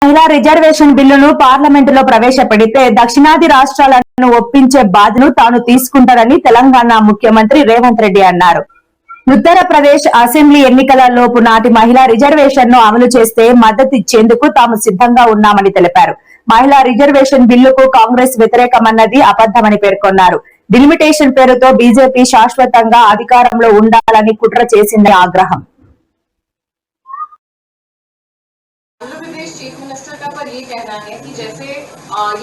మహిళా రిజర్వేషన్ బిల్లును పార్లమెంటులో ప్రవేశపెడితే దక్షిణాది రాష్ట్రాలను ఒప్పించే బాధ్యతను తాను తీసుకుంటానని తెలంగాణ ముఖ్యమంత్రి రేవంత్ రెడ్డి అన్నారు. ఉత్తరప్రదేశ్ అసెంబ్లీ ఎన్నికల లోపు నాటి మహిళా రిజర్వేషన్ ను అమలు చేస్తే మద్దతిచ్చేందుకు తాము సిద్ధంగా ఉన్నామని తెలిపారు. మహిళా రిజర్వేషన్ బిల్లుకు కాంగ్రెస్ వ్యతిరేకమన్నది అబద్దమని పేర్కొన్నారు. డిలిమిటేషన్ పేరుతో బీజేపీ శాశ్వతంగా అధికారంలో ఉండాలని కుట్ర చేసిందని ఆగ్రహం. चीफ मिनिस्टर का पर ये कहना है कि जैसे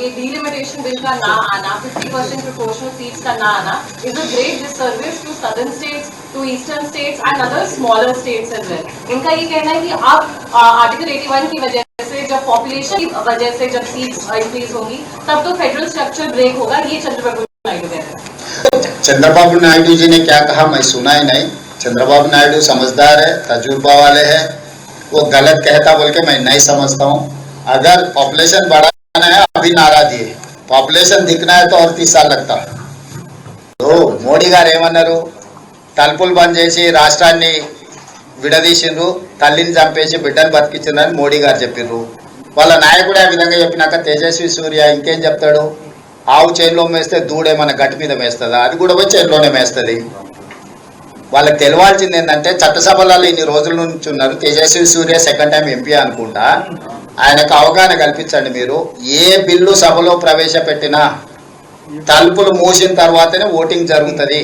ये डिलिमिटेशन बिल का ना आना 50% प्रोपोर्शनल सीट्स का ना आना is a great disservice to southern states, to eastern states and other smaller states as well. उनका ये कहना है कि अब आर्टिकल 81 की वजह से जब पॉपुलेशन की वजह से जब सीट्स इंक्रीज होगी तब तो फेडरल स्ट्रक्चर ब्रेक होगा. ये चंद्रबाबू नायडू कहते हैं. चंद्रबाबू नायडू जी ने क्या कहा मैं सुना ही नहीं. चंद्रबाबू नायडू समझदार है, तजुर्बा वाले हैं. वो गलत कहता बोल के मैं नहीं समझता हूँ. अगर पॉपुलेशन बढ़ाना है अभी नारा दिए, पॉपुलेशन दिखना है तो और 30 साल लगता. तो మోడీ గారు ఏమన్నారు, తలుపులు బంద్ చేసి రాష్ట్రాన్ని విడదీసిండ్రు, తల్లిని చంపేసి బిడ్డను బతికించిందని మోడీ గారు చెప్పిర్రు. వాళ్ళ నాయకుడు ఆ విధంగా చెప్పినాక తేజస్వి సూర్య ఇంకేం చెప్తాడు, ఆవు చేనులో మేస్తే దూడేమన్నా గట్టి మీద మేస్తుందా, అది కూడా పోయి చేనులోనే మేస్తుంది. వాళ్ళకి తెలియాల్సింది ఏంటంటే చట్టసభలలో ఇన్ని రోజుల నుంచి ఉన్నారు. తేజస్వి సూర్య సెకండ్ టైం ఎంపీ అనుకుంటా. ఆయనకు అవగాహన కల్పించండి. మీరు ఏ బిల్లు సభలో ప్రవేశపెట్టినా తలుపులు మూసిన తర్వాతనే ఓటింగ్ జరుగుతుంది.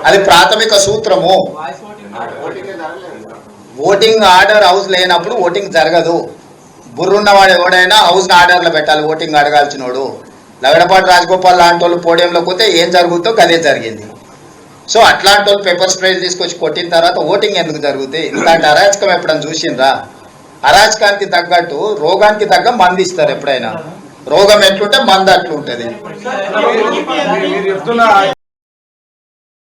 అది ప్రాథమిక సూత్రము. ఓటింగ్ ఆర్డర్ హౌస్ లేనప్పుడు ఓటింగ్ జరగదు. బుర్రున్నవాడు ఎవడైనా హౌస్ని ఆర్డర్లో పెట్టాలి. ఓటింగ్ అడగాల్సినోడు లగడపాటి రాజగోపాల్ లాంటి వాళ్ళు పోడియంలోకి పోతే ఏం జరుగుతుందో అదే జరిగింది. సో అట్లాంటి వాళ్ళు పేపర్ స్ప్రేలు తీసుకొచ్చి కొట్టిన తర్వాత ఓటింగ్ ఎందుకు జరుగుతాయి? ఇలాంటి అరాచకం ఎప్పుడైనా చూసిండ్రా? అరాచకానికి తగ్గట్టు రోగానికి తగ్గ మంది ఇస్తారు. ఎప్పుడైనా రోగం ఎట్లుంటే మందు అట్లుంటది.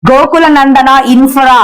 గోకుల నందన ఇన్ఫ్రా